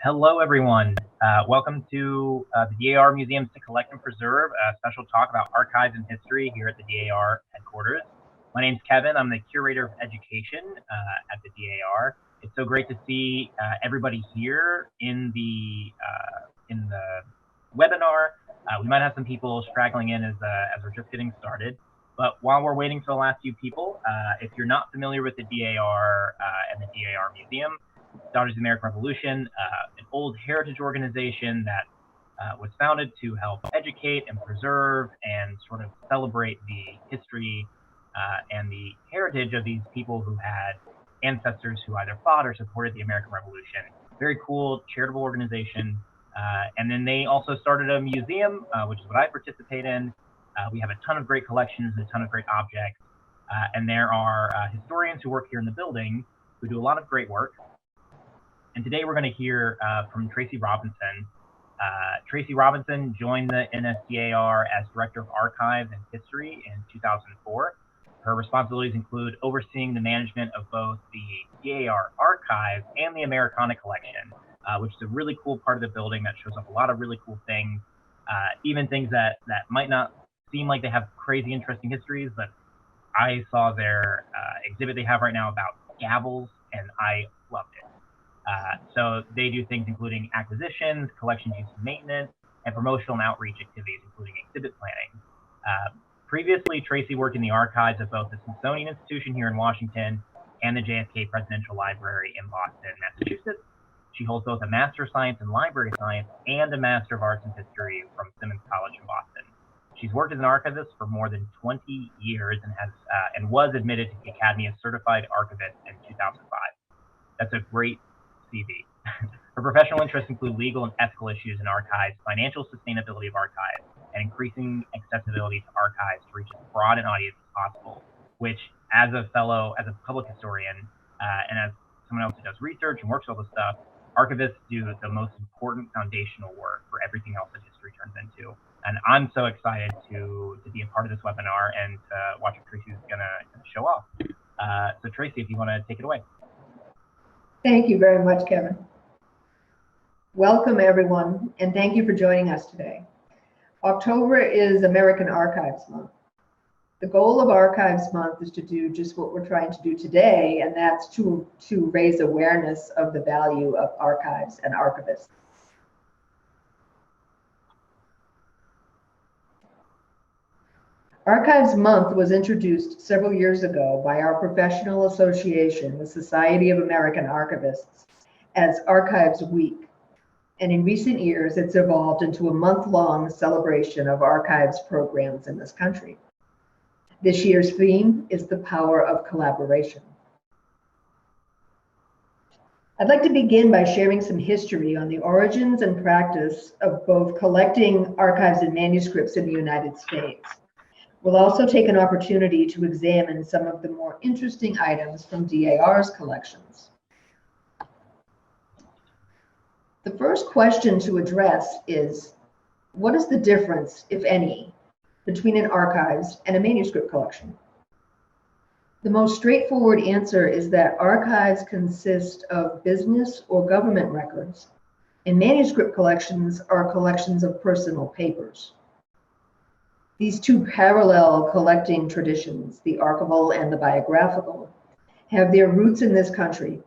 Hello, everyone. Welcome to the DAR Museums to Collect and Preserve, a special talk about archives and history here at the DAR headquarters. My name's Kevin. I'm the Curator of Education at the DAR. It's so great to see everybody here in the webinar. We might have some people straggling in as we're just getting started. But while we're waiting for the last few people, if you're not familiar with the DAR and the DAR Museum, Daughters of the American Revolution, an old heritage organization that was founded to help educate and preserve and sort of celebrate the history and the heritage of these people who had ancestors who either fought or supported the American Revolution. Very cool charitable organization. And then they also started a museum, which is what I participate in. We have a ton of great collections and a ton of great objects. And there are historians who work here in the building who do a lot of great work. And today we're going to hear from Tracy Robinson. Tracy Robinson joined the NSDAR as Director of Archives and History in 2004. Her responsibilities include overseeing the management of both the DAR archive and the Americana collection, which is a really cool part of the building that shows up a lot of really cool things, even things that might not seem like they have crazy interesting histories, but I saw their exhibit they have right now about gavels, and I loved it. So they do things including acquisitions, collection use and maintenance, and promotional and outreach activities, including exhibit planning. Previously, Tracy worked in the archives of both the Smithsonian Institution here in Washington and the JFK Presidential Library in Boston, Massachusetts. She holds both a Master of Science in Library Science and a Master of Arts in History from Simmons College in Boston. She's worked as an archivist for more than 20 years and has and was admitted to the Academy of Certified Archivists in 2005. That's a great CV. Her professional interests include legal and ethical issues in archives, financial sustainability of archives, and increasing accessibility to archives to reach as broad an audience as possible, which as a public historian, and as someone else who does research and works all this stuff, archivists do the most important foundational work for everything else that history turns into. And I'm so excited to be a part of this webinar and to watch what Tracy's gonna show off. So Tracy, if you wanna take it away. Thank you very much, Kevin. Welcome, everyone, and thank you for joining us today. October is American Archives Month. The goal of Archives Month is to do just what we're trying to do today, and that's to raise awareness of the value of archives and archivists. Archives Month was introduced several years ago by our professional association, the Society of American Archivists, as Archives Week. And in recent years, it's evolved into a month-long celebration of archives programs in this country. This year's theme is the power of collaboration. I'd like to begin by sharing some history on the origins and practice of both collecting archives and manuscripts in the United States. We'll also take an opportunity to examine some of the more interesting items from DAR's collections. The first question to address is, what is the difference, if any, between an archives and a manuscript collection? The most straightforward answer is that archives consist of business or government records, and manuscript collections are collections of personal papers. These two parallel collecting traditions, the archival and the biographical, have their roots in this country,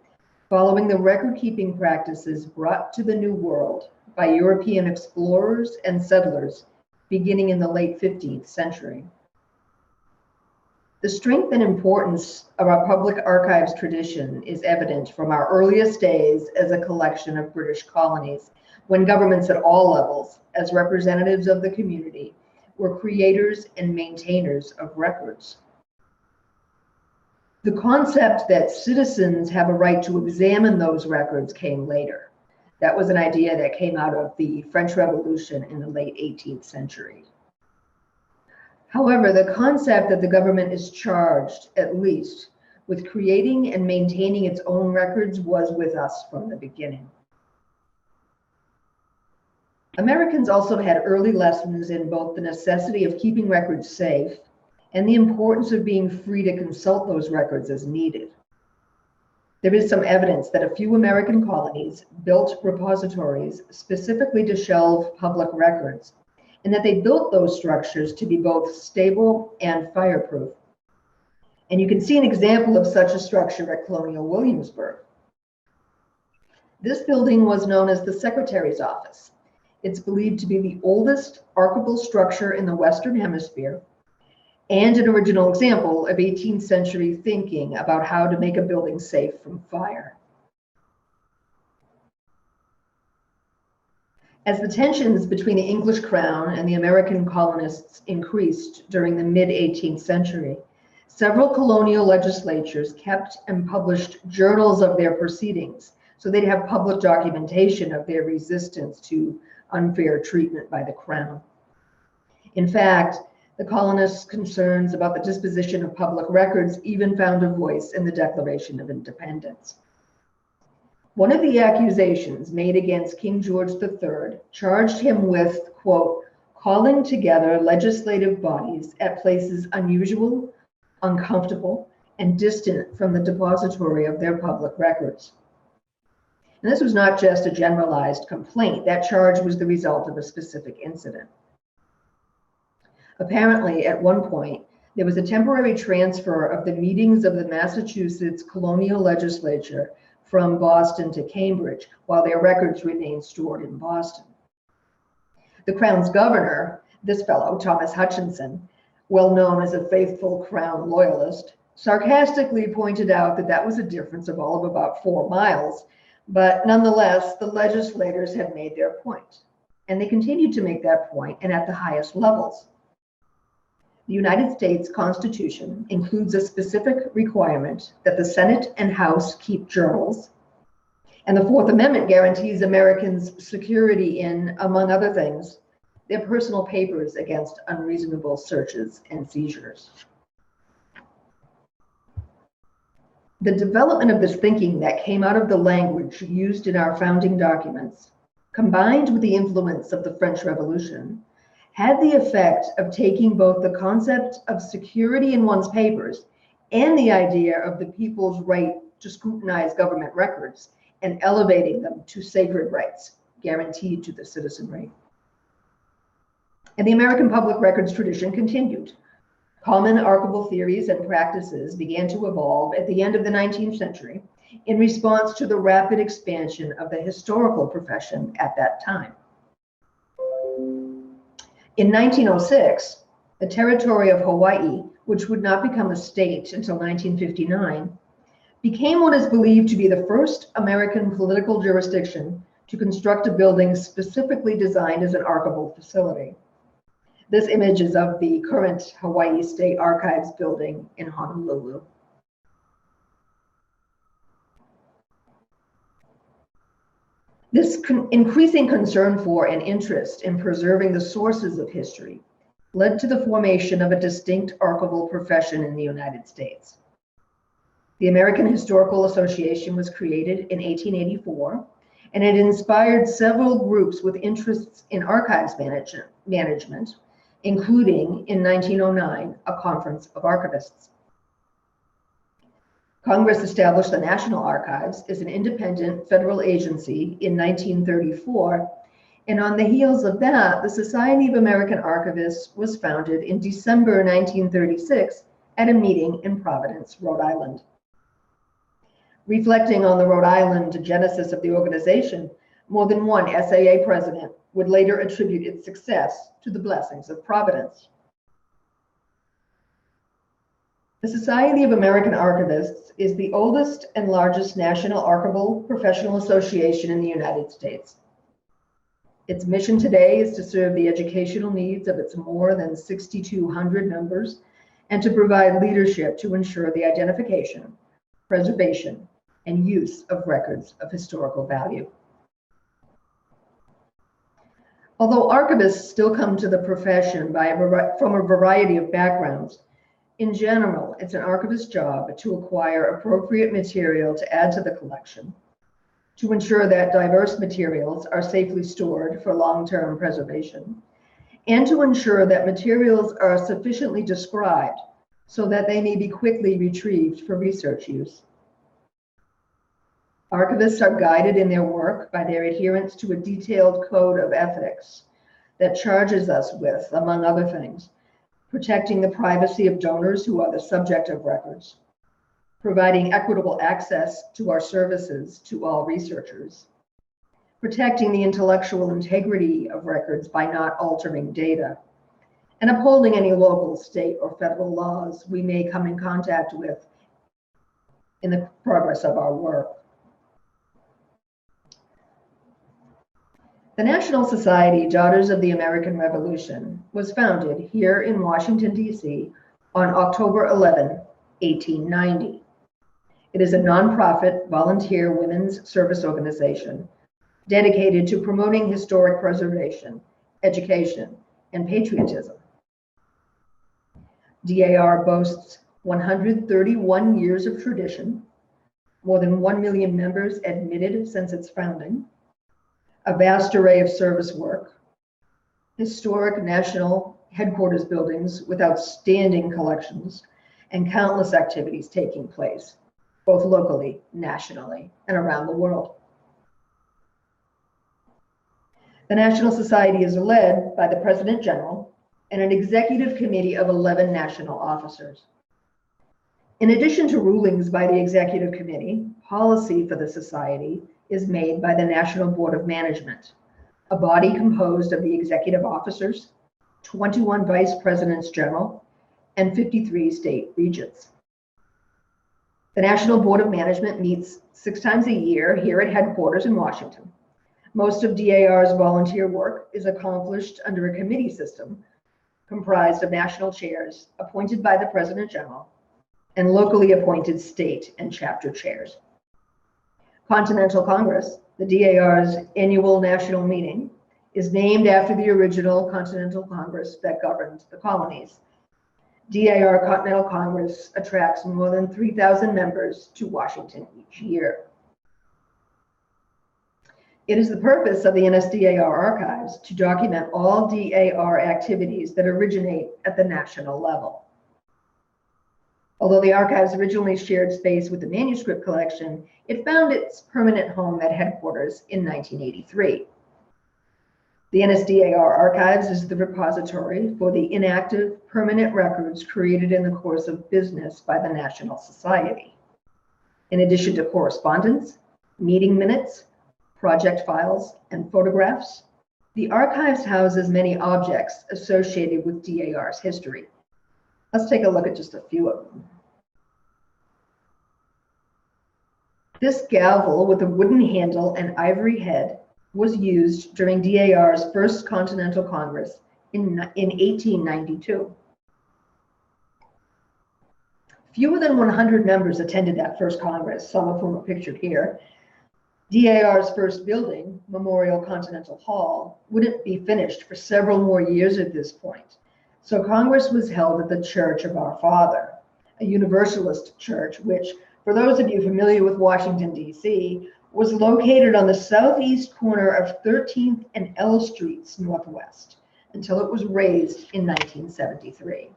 following the record-keeping practices brought to the New World by European explorers and settlers beginning in the late 15th century. The strength and importance of our public archives tradition is evident from our earliest days as a collection of British colonies, when governments at all levels, as representatives of the community, were creators and maintainers of records. The concept that citizens have a right to examine those records came later. That was an idea that came out of the French Revolution in the late 18th century. However, the concept that the government is charged, at least, with creating and maintaining its own records was with us from the beginning. Americans also had early lessons in both the necessity of keeping records safe and the importance of being free to consult those records as needed. there is some evidence that a few American colonies built repositories specifically to shelve public records, and that they built those structures to be both stable and fireproof. And you can see an example of such a structure at Colonial Williamsburg. This building was known as the Secretary's Office. It's believed to be the oldest archival structure in the Western Hemisphere and an original example of 18th century thinking about how to make a building safe from fire. As the tensions between the English crown and the American colonists increased during the mid-18th century, several colonial legislatures kept and published journals of their proceedings, so they'd have public documentation of their resistance to unfair treatment by the crown. In fact, the colonists' concerns about the disposition of public records even found a voice in the Declaration of Independence. One of the accusations made against King George III charged him with, quote, calling together legislative bodies at places unusual, uncomfortable, and distant from the depository of their public records. And this was not just a generalized complaint. That charge was the result of a specific incident. Apparently, at one point, there was a temporary transfer of the meetings of the Massachusetts colonial legislature from Boston to Cambridge, while their records remained stored in Boston. The Crown's governor, this fellow, Thomas Hutchinson, well known as a faithful Crown loyalist, sarcastically pointed out that that was a difference of all of about 4 miles, but nonetheless, the legislators had made their point, and they continued to make that point, and at the highest levels. The United States Constitution includes a specific requirement that the Senate and House keep journals, and the Fourth Amendment guarantees Americans security in, among other things, their personal papers against unreasonable searches and seizures. The development of this thinking that came out of the language used in our founding documents, combined with the influence of the French Revolution, had the effect of taking both the concept of security in one's papers and the idea of the people's right to scrutinize government records and elevating them to sacred rights guaranteed to the citizenry. And the American public records tradition continued. Common archival theories and practices began to evolve at the end of the 19th century in response to the rapid expansion of the historical profession at that time. In 1906, the territory of Hawaii, which would not become a state until 1959, became what is believed to be the first American political jurisdiction to construct a building specifically designed as an archival facility. This image is of the current Hawaii State Archives building in Honolulu. This increasing concern for and interest in preserving the sources of history led to the formation of a distinct archival profession in the United States. The American Historical Association was created in 1884, and it inspired several groups with interests in archives management, including, in 1909, a conference of archivists. Congress established the National Archives as an independent federal agency in 1934, and on the heels of that, the Society of American Archivists was founded in December 1936 at a meeting in Providence, Rhode Island. Reflecting on the Rhode Island genesis of the organization, more than one SAA president would later attribute its success to the blessings of Providence. The Society of American Archivists is the oldest and largest national archival professional association in the United States. Its mission today is to serve the educational needs of its more than 6,200 members and to provide leadership to ensure the identification, preservation, and use of records of historical value. Although archivists still come to the profession from a variety of backgrounds, in general, it's an archivist's job to acquire appropriate material to add to the collection, to ensure that diverse materials are safely stored for long-term preservation, and to ensure that materials are sufficiently described so that they may be quickly retrieved for research use. Archivists are guided in their work by their adherence to a detailed code of ethics that charges us with, among other things, protecting the privacy of donors who are the subject of records, providing equitable access to our services to all researchers, protecting the intellectual integrity of records by not altering data, and upholding any local, state, or federal laws we may come in contact with in the progress of our work. The National Society Daughters of the American Revolution was founded here in Washington, D.C. on October 11, 1890. It is a nonprofit volunteer women's service organization dedicated to promoting historic preservation, education, and patriotism. DAR boasts 131 years of tradition, more than 1 million members admitted since its founding, a vast array of service work, historic national headquarters buildings with outstanding collections, and countless activities taking place, both locally, nationally, and around the world. The National Society is led by the President General and an executive committee of 11 national officers. In addition to rulings by the executive committee, policy for the Society is made by the National Board of Management, a body composed of the executive officers, 21 vice presidents general, and 53 state regents. The National Board of Management meets 6 times a year here at headquarters in Washington. Most of DAR's volunteer work is accomplished under a committee system comprised of national chairs appointed by the President General and locally appointed state and chapter chairs. Continental Congress, the DAR's annual national meeting, is named after the original Continental Congress that governed the colonies. DAR Continental Congress attracts more than 3,000 members to Washington each year. It is the purpose of the NSDAR archives to document all DAR activities that originate at the national level. Although the archives originally shared space with the manuscript collection, it found its permanent home at headquarters in 1983. The NSDAR archives is the repository for the inactive permanent records created in the course of business by the National Society. In addition to correspondence, meeting minutes, project files, and photographs, the archives houses many objects associated with DAR's history. Let's take a look at just a few of them. This gavel with a wooden handle and ivory head was used during DAR's first Continental Congress in 1892. Fewer than 100 members attended that first Congress, some of whom are pictured here. DAR's first building, Memorial Continental Hall, wouldn't be finished for several more years at this point. So Congress was held at the Church of Our Father, a Universalist church, which, for those of you familiar with Washington, D.C., was located on the southeast corner of 13th and L Streets Northwest until it was razed in 1973.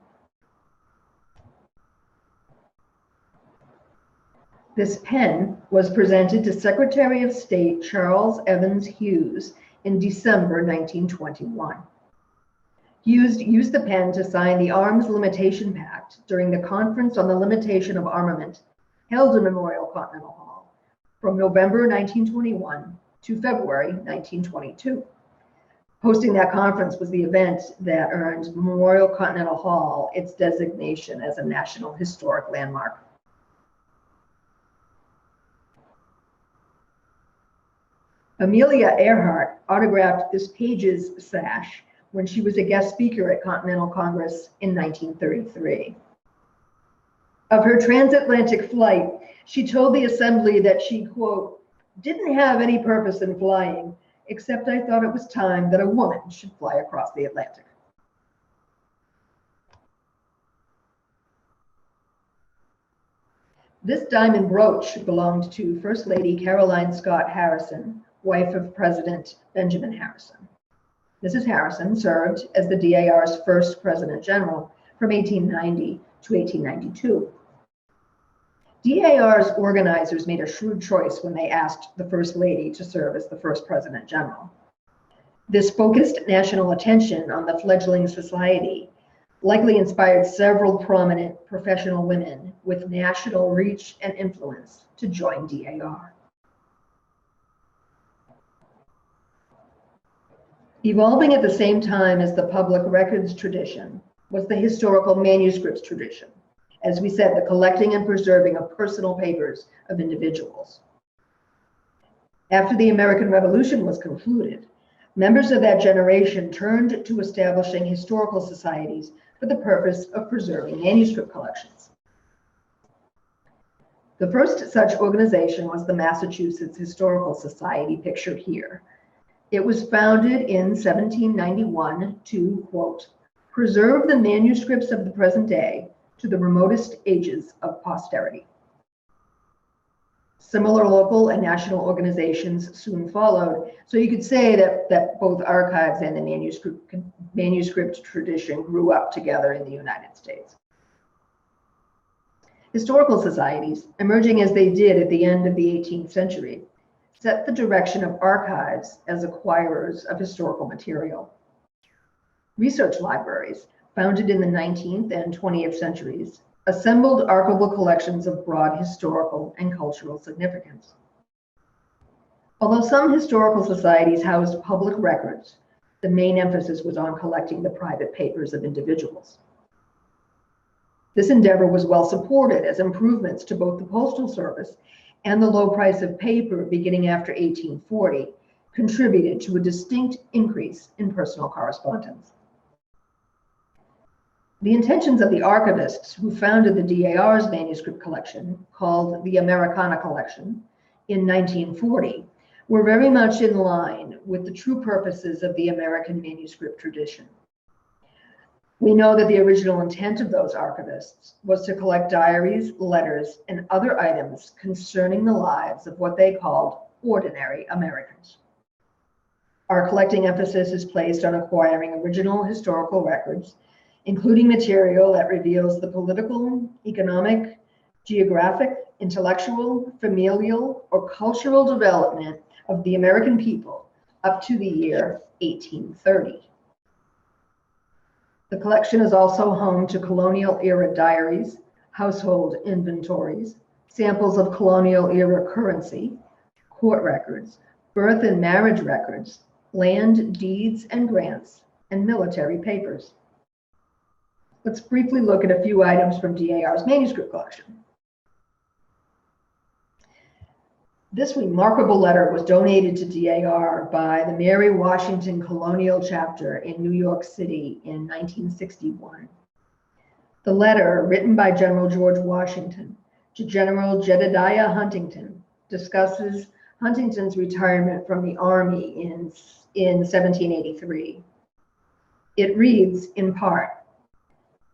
This pen was presented to Secretary of State Charles Evans Hughes in December 1921. Hughes used the pen to sign the Arms Limitation Pact during the Conference on the Limitation of Armament held in Memorial Continental Hall from November 1921 to February 1922. Hosting that conference was the event that earned Memorial Continental Hall its designation as a National Historic Landmark. Amelia Earhart autographed this page's sash when she was a guest speaker at Continental Congress in 1933. Of her transatlantic flight, she told the assembly that she, quote, didn't have any purpose in flying, except I thought it was time that a woman should fly across the Atlantic. This diamond brooch belonged to First Lady Caroline Scott Harrison, wife of President Benjamin Harrison. Mrs. Harrison served as the DAR's first President General from 1890 to 1892. DAR's organizers made a shrewd choice when they asked the First Lady to serve as the first President General. This focused national attention on the fledgling society likely inspired several prominent professional women with national reach and influence to join DAR. Evolving at the same time as the public records tradition was the historical manuscripts tradition. As we said, the collecting and preserving of personal papers of individuals. After the American Revolution was concluded, members of that generation turned to establishing historical societies for the purpose of preserving manuscript collections. The first such organization was the Massachusetts Historical Society, pictured here. It was founded in 1791 to, quote, preserve the manuscripts of the present day to the remotest ages of posterity. Similar local and national organizations soon followed, so you could say that both archives and the manuscript tradition grew up together in the United States. Historical societies, emerging as they did at the end of the 18th century, set the direction of archives as acquirers of historical material. Research libraries, founded in the 19th and 20th centuries, assembled archival collections of broad historical and cultural significance. Although some historical societies housed public records, the main emphasis was on collecting the private papers of individuals. This endeavor was well supported as improvements to both the Postal Service and the low price of paper beginning after 1840 contributed to a distinct increase in personal correspondence. The intentions of the archivists who founded the DAR's manuscript collection, called the Americana Collection, in 1940, were very much in line with the true purposes of the American manuscript tradition. We know that the original intent of those archivists was to collect diaries, letters, and other items concerning the lives of what they called ordinary Americans. Our collecting emphasis is placed on acquiring original historical records, including material that reveals the political, economic, geographic, intellectual, familial, or cultural development of the American people up to the year 1830. The collection is also home to colonial-era diaries, household inventories, samples of colonial-era currency, court records, birth and marriage records, land deeds and grants, and military papers. Let's briefly look at a few items from DAR's manuscript collection. This remarkable letter was donated to DAR by the Mary Washington Colonial Chapter in New York City in 1961. The letter, written by General George Washington to General Jedediah Huntington, discusses Huntington's retirement from the Army in 1783. It reads, in part,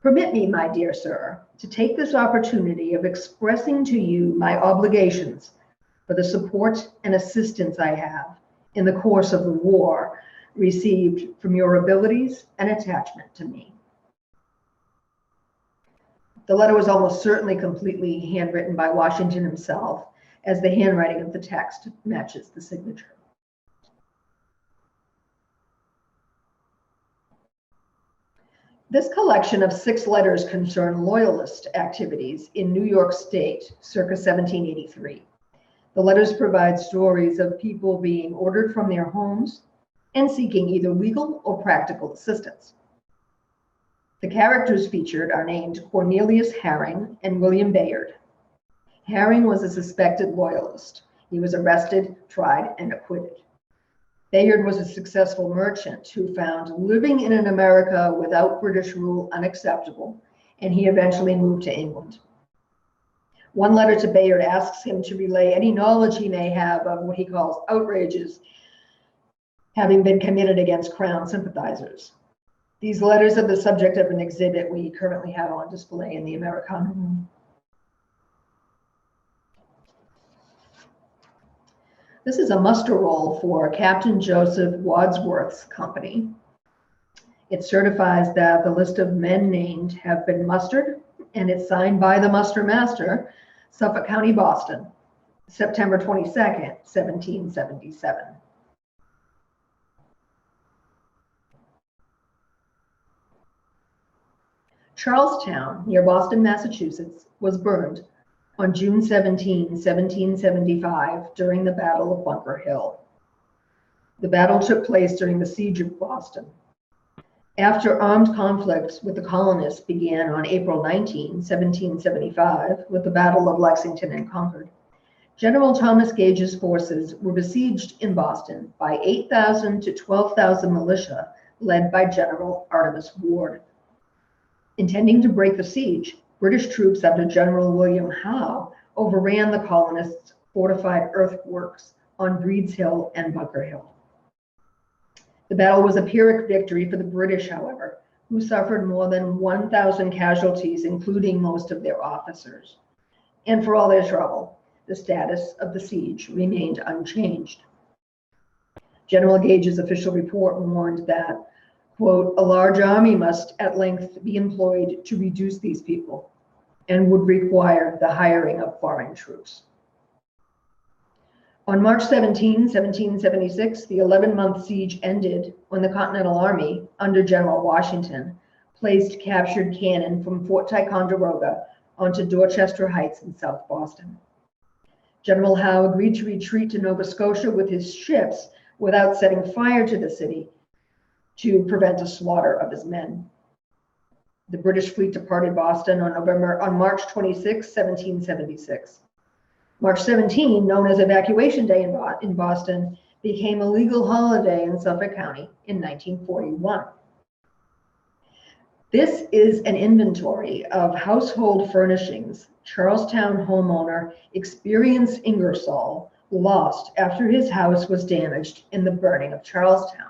"Permit me, my dear sir, to take this opportunity of expressing to you my obligations for the support and assistance I have in the course of the war received from your abilities and attachment to me." The letter was almost certainly completely handwritten by Washington himself, as the handwriting of the text matches the signature. This collection of 6 letters concern Loyalist activities in New York State circa 1783. The letters provide stories of people being ordered from their homes and seeking either legal or practical assistance. The characters featured are named Cornelius Herring and William Bayard. Herring was a suspected Loyalist. He was arrested, tried, and acquitted. Bayard was a successful merchant who found living in an America without British rule unacceptable, and he eventually moved to England. One letter to Bayard asks him to relay any knowledge he may have of what he calls outrages having been committed against Crown sympathizers. These letters are the subject of an exhibit we currently have on display in the Americana Room. This is a muster roll for Captain Joseph Wadsworth's company. It certifies that the list of men named have been mustered, and it's signed by the muster master, Suffolk County, Boston, September 22nd, 1777. Charlestown, near Boston, Massachusetts, was burned on June 17, 1775, during the Battle of Bunker Hill. The battle took place during the Siege of Boston. After armed conflict with the colonists began on April 19, 1775, with the Battle of Lexington and Concord, General Thomas Gage's forces were besieged in Boston by 8,000 to 12,000 militia led by General Artemus Ward. Intending to break the siege, British troops under General William Howe overran the colonists' fortified earthworks on Breed's Hill and Bunker Hill. The battle was a Pyrrhic victory for the British, however, who suffered more than 1,000 casualties, including most of their officers. And for all their trouble, the status of the siege remained unchanged. General Gage's official report warned that, quote, a large army must at length be employed to reduce these people and would require the hiring of foreign troops. On March 17, 1776, the 11-month siege ended when the Continental Army, under General Washington, placed captured cannon from Fort Ticonderoga onto Dorchester Heights in South Boston. General Howe agreed to retreat to Nova Scotia with his ships without setting fire to the city to prevent a slaughter of his men. The British fleet departed Boston on March 26, 1776. March 17, known as Evacuation Day in Boston, became a legal holiday in Suffolk County in 1941. This is an inventory of household furnishings Charlestown homeowner Experience Ingersoll lost after his house was damaged in the burning of Charlestown.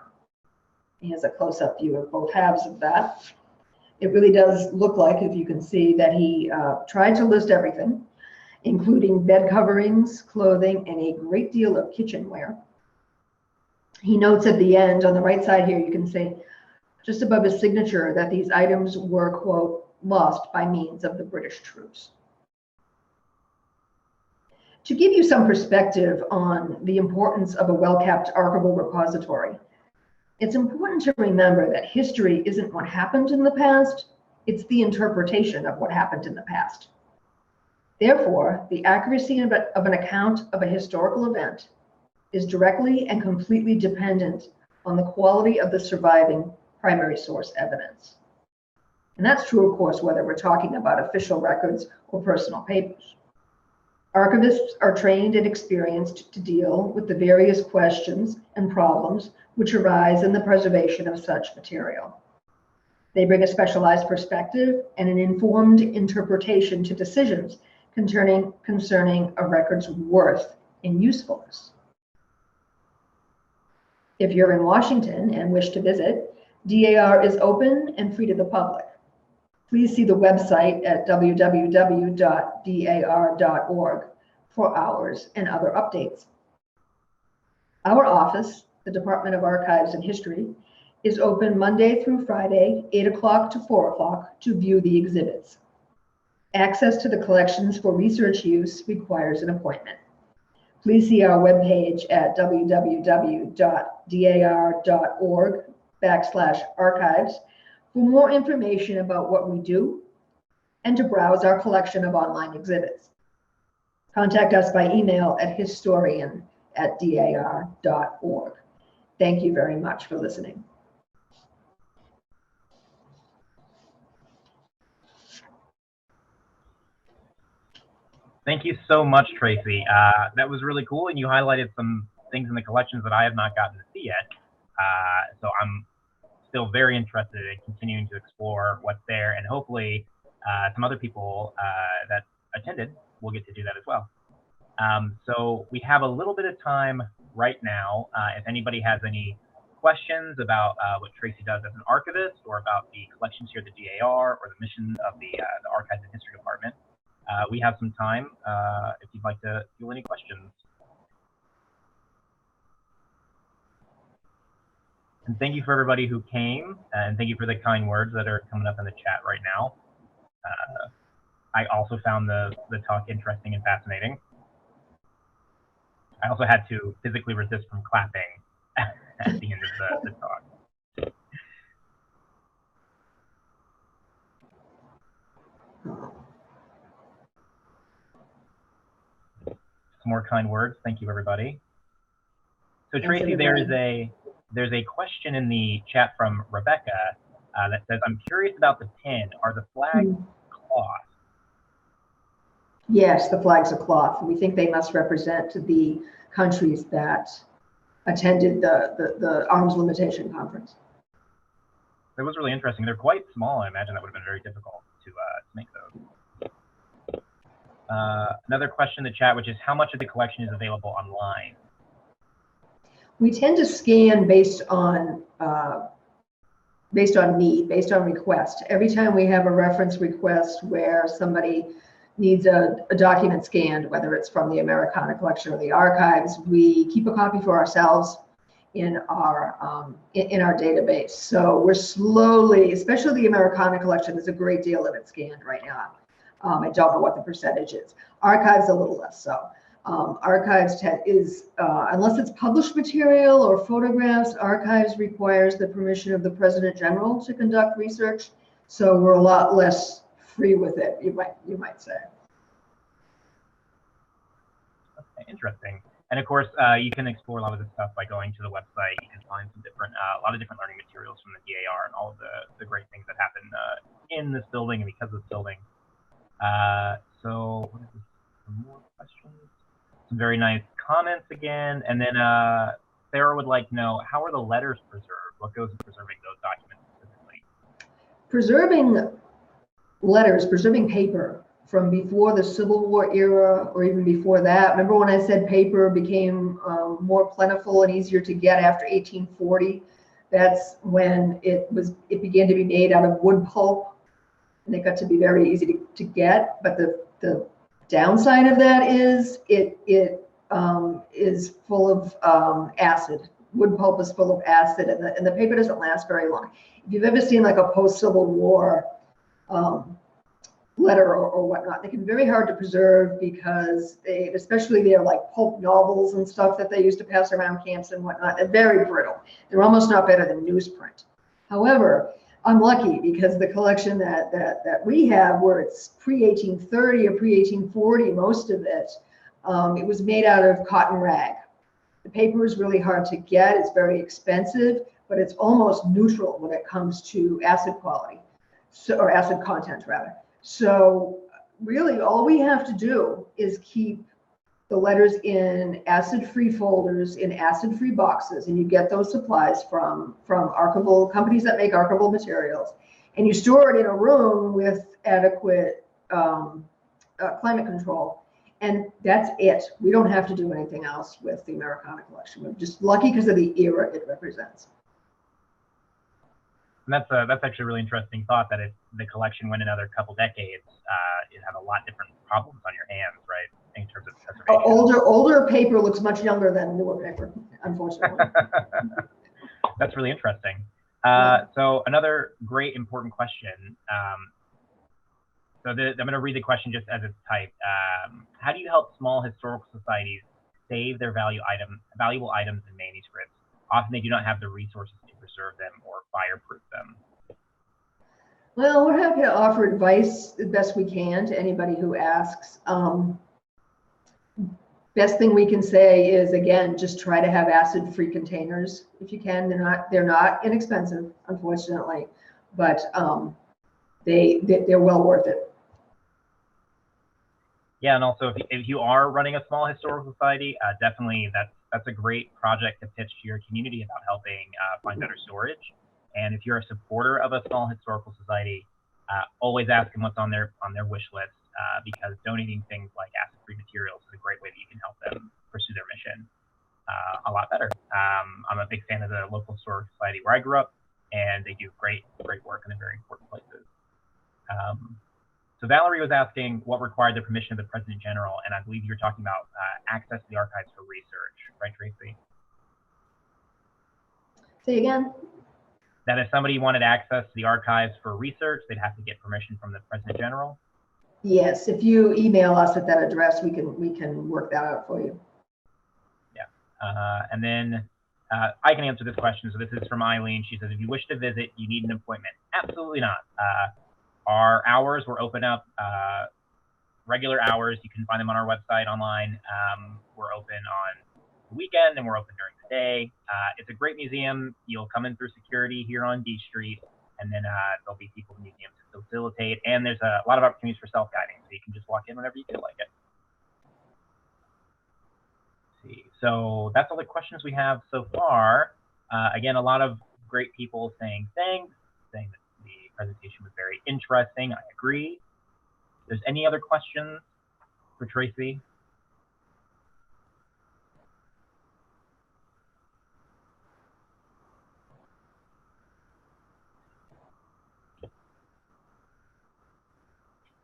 Here's a close-up view of both halves of that. It really does look like, if you can see, that he tried to list everything, including bed coverings, clothing, and a great deal of kitchenware. He notes at the end, on the right side here, you can see just above his signature that these items were, quote, lost by means of the British troops. To give you some perspective on the importance of a well-kept archival repository, it's important to remember that history isn't what happened in the past, it's the interpretation of what happened in the past. Therefore, the accuracy of an account of a historical event is directly and completely dependent on the quality of the surviving primary source evidence. And that's true, of course, whether we're talking about official records or personal papers. Archivists are trained and experienced to deal with the various questions and problems which arise in the preservation of such material. They bring a specialized perspective and an informed interpretation to decisions concerning a record's worth and usefulness. If you're in Washington and wish to visit, DAR is open and free to the public. Please see the website at www.dar.org for hours and other updates. Our office, the Department of Archives and History, is open Monday through Friday, 8 o'clock to 4 o'clock to view the exhibits. Access to the collections for research use requires an appointment. Please see our webpage at www.dar.org/archives for more information about what we do and to browse our collection of online exhibits. Contact us by email at historian@dar.org. Thank you very much for listening. Thank you so much, Tracy. That was really cool, and you highlighted some things in the collections that I have not gotten to see yet. So I'm still very interested in continuing to explore what's there, and hopefully some other people that attended will get to do that as well. So we have a little bit of time right now. If anybody has any questions about what Tracy does as an archivist, or about the collections here at the DAR, or the mission of the Archives and History Department, we have some time if you'd like to field any questions. And thank you for everybody who came, and thank you for the kind words that are coming up in the chat right now. I also found the talk interesting and fascinating. I also had to physically resist from clapping at the end of the talk. Some more kind words. Thank you, everybody. So Tracy, there's a question in the chat from Rebecca that says, "I'm curious about the pin. Are the flags cloth?" Yes, the flags are cloth. We think they must represent the countries that attended the arms limitation conference. It was really interesting. They're quite small. I imagine that would have been very difficult to make those. Another question in the chat, which is, how much of the collection is available online? We tend to scan based on need, based on request. Every time we have a reference request where somebody needs a document scanned, whether it's from the Americana collection or the archives, we keep a copy for ourselves in our database. So we're slowly, especially the Americana collection, there's a great deal of it scanned right now. I don't know what the percentage is. Archives a little less so. Archives is, unless it's published material or photographs, archives requires the permission of the President General to conduct research. So we're a lot less free with it, you might say. Okay, interesting. And of course, you can explore a lot of this stuff by going to the website. You can find some different, a lot of different learning materials from the DAR and all of the great things that happen in this building and because of this building. So what is this? Some more questions. Some very nice comments again. And then Sarah would like to know, how are the letters preserved? What goes into preserving those documents specifically? Preserving letters, preserving paper from before the Civil War era or even before that. Remember when I said paper became more plentiful and easier to get after 1840? That's when it began to be made out of wood pulp, and it got to be very easy to get. But the downside of that is it is full of acid. Wood pulp is full of acid, and the paper doesn't last very long. If you've ever seen like a post-Civil War letter or whatnot, they can be very hard to preserve because especially they're like pulp novels and stuff that they used to pass around camps and whatnot. They're very brittle. They're almost not better than newsprint. However, I'm lucky because the collection that we have, where it's pre-1830 or pre-1840, most of it, it was made out of cotton rag. The paper is really hard to get. It's very expensive, but it's almost neutral when it comes to acid quality, or acid content rather. So really all we have to do is keep the letters in acid-free folders, in acid-free boxes, and you get those supplies from archival companies that make archival materials, and you store it in a room with adequate climate control, and that's it. We don't have to do anything else with the Americana collection. We're just lucky because of the era it represents. And that's actually a really interesting thought, that if the collection went another couple decades, you'd have a lot different problems on your hands, right, in terms of preservation. Older paper looks much younger than newer paper, unfortunately. That's really interesting. So another great important question. I'm going to read the question just as it's typed. How do you help small historical societies save their valuable items and manuscripts? Often they do not have the resources to preserve them or fireproof them. Well, we're happy to offer advice the best we can to anybody who asks. Best thing we can say is, again, just try to have acid-free containers if you can. They're not inexpensive, unfortunately, but they're well worth it. Yeah, and also if you are running a small historical society, definitely that's a great project to pitch to your community about helping find better storage. And if you're a supporter of a small historical society, always ask them what's on their wish list, because donating things like acid-free materials is a great way that you can help them pursue their mission a lot better. I'm a big fan of the local historical society where I grew up, and they do great work in very important places. So Valerie was asking what required the permission of the President General, and I believe you're talking about access to the archives for research, right, Tracy? Say again? That if somebody wanted access to the archives for research, they'd have to get permission from the President General? Yes, if you email us at that address, we can work that out for you. Yeah, and then I can answer this question. So this is from Eileen. She says, if you wish to visit, you need an appointment. Absolutely not. Our hours were open up regular hours. You can find them on our website online. We're open on the weekend and we're open during the day. It's a great museum. You'll come in through security here on D Street, and then there'll be people in the museum to facilitate. And there's a lot of opportunities for self-guiding, so you can just walk in whenever you feel like it. Let's see. So that's all the questions we have so far. Again, a lot of great people saying thanks, saying that the presentation was very interesting. I agree. If there's any other questions for Tracy?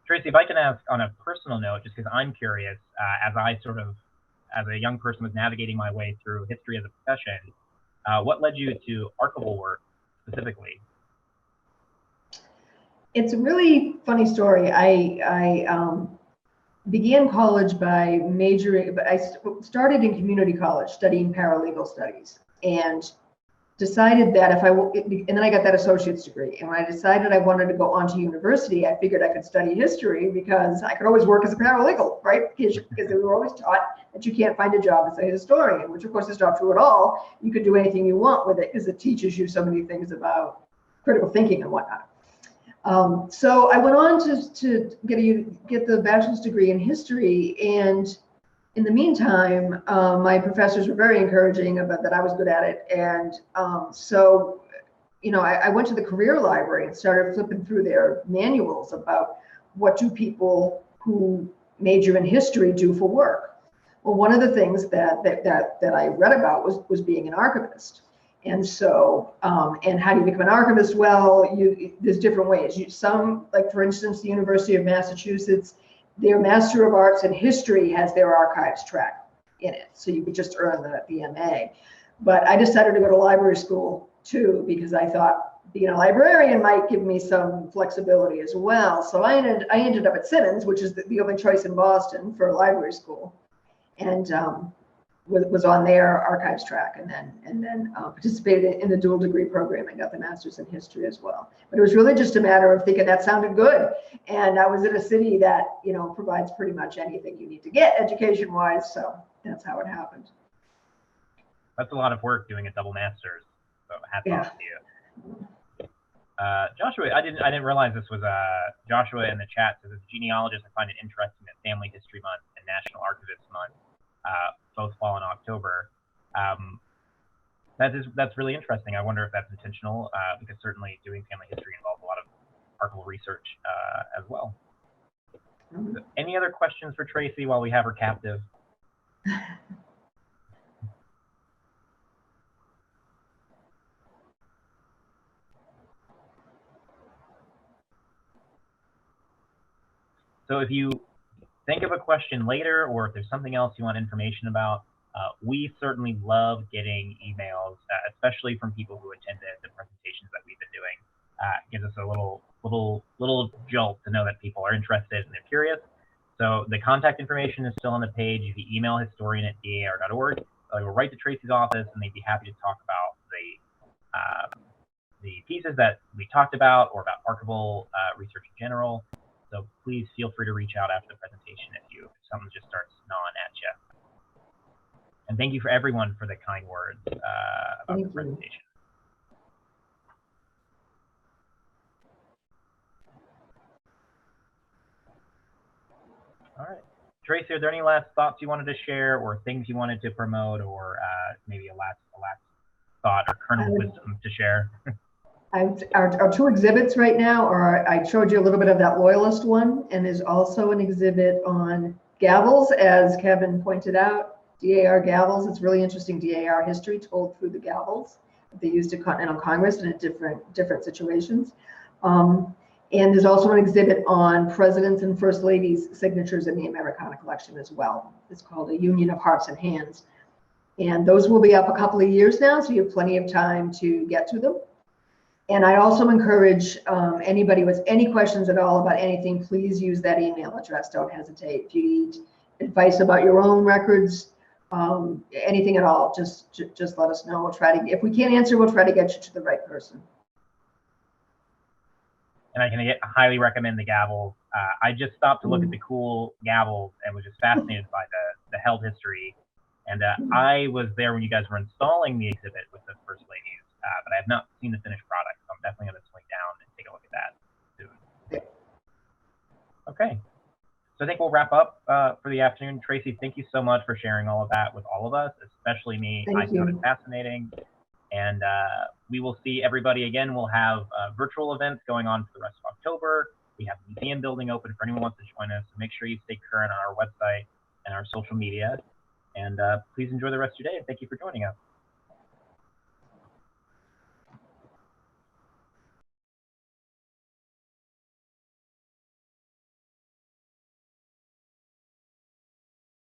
Tracy, if I can ask on a personal note, just because I'm curious, as a young person was navigating my way through history as a profession, what led you to archival work specifically? It's a really funny story. I began college by majoring, but I started in community college studying paralegal studies, and decided that and then I got that associate's degree. And when I decided I wanted to go on to university, I figured I could study history because I could always work as a paralegal, right? Because we were always taught that you can't find a job as a historian, which of course is not true at all. You could do anything you want with it because it teaches you so many things about critical thinking and whatnot. So I went on to get the bachelor's degree in history, and in the meantime, my professors were very encouraging about that I was good at it. And so, I went to the career library and started flipping through their manuals about what do people who major in history do for work. Well, one of the things that I read about was being an archivist. And so, and how do you become an archivist? Well, there's different ways. Some, like for instance, the University of Massachusetts, their Master of Arts in History has their archives track in it. So you could just earn the MA. But I decided to go to library school too, because I thought being a librarian might give me some flexibility as well. So I ended up at Simmons, which is the only choice in Boston for library school, and was on their archives track, and then participated in the dual degree program and got the master's in history as well. But it was really just a matter of thinking that sounded good, and I was in a city that provides pretty much anything you need to get education wise, so that's how it happened. That's a lot of work doing a double master's, so hats off to you. Joshua, I didn't realize this was Joshua in the chat says, as a genealogist, I find it interesting that Family History Month and National Archivist Month both fall in October. That's really interesting. I wonder if that's intentional, because certainly doing family history involves a lot of archival research as well. So any other questions for Tracy while we have her captive? So if you think of a question later, or if there's something else you want information about, we certainly love getting emails, especially from people who attended the presentations that we've been doing. Gives us a little jolt to know that people are interested and they're curious. So the contact information is still on the page. You can email historian@dar.org. We'll write to Tracy's office, and they'd be happy to talk about the pieces that we talked about, or about archival research in general. So please feel free to reach out after the presentation if something just starts gnawing at you. And thank you for everyone for the kind words about the presentation. All right. Tracy, are there any last thoughts you wanted to share, or things you wanted to promote, or maybe a last thought or kernel of wisdom to share? Our two exhibits right now are, I showed you a little bit of that loyalist one, and there's also an exhibit on gavels, as Kevin pointed out, DAR gavels. It's really interesting DAR history told through the gavels that they used at Continental Congress and at different situations. And there's also an exhibit on presidents and first ladies' signatures in the Americana collection as well. It's called A Union of Hearts and Hands. And those will be up a couple of years now, so you have plenty of time to get to them. And I also encourage anybody with any questions at all about anything, please use that email address. Don't hesitate. If you need advice about your own records, anything at all, just let us know. We'll try to, if we can't answer, we'll try to get you to the right person. And I can highly recommend the gavels. I just stopped to look at the cool gavels and was just fascinated by the held history. And I was there when you guys were installing the exhibit with the First Ladies, but I have not seen the finished product, so I'm definitely going to swing down and take a look at that soon. Okay, so I think we'll wrap up for the afternoon. Tracy, thank you so much for sharing all of that with all of us, especially me. I found it fascinating. And we will see everybody again. We'll have virtual events going on for the rest of October. We have the museum building open for anyone who wants to join us. So make sure you stay current on our website and our social media. And please enjoy the rest of your day. And thank you for joining us.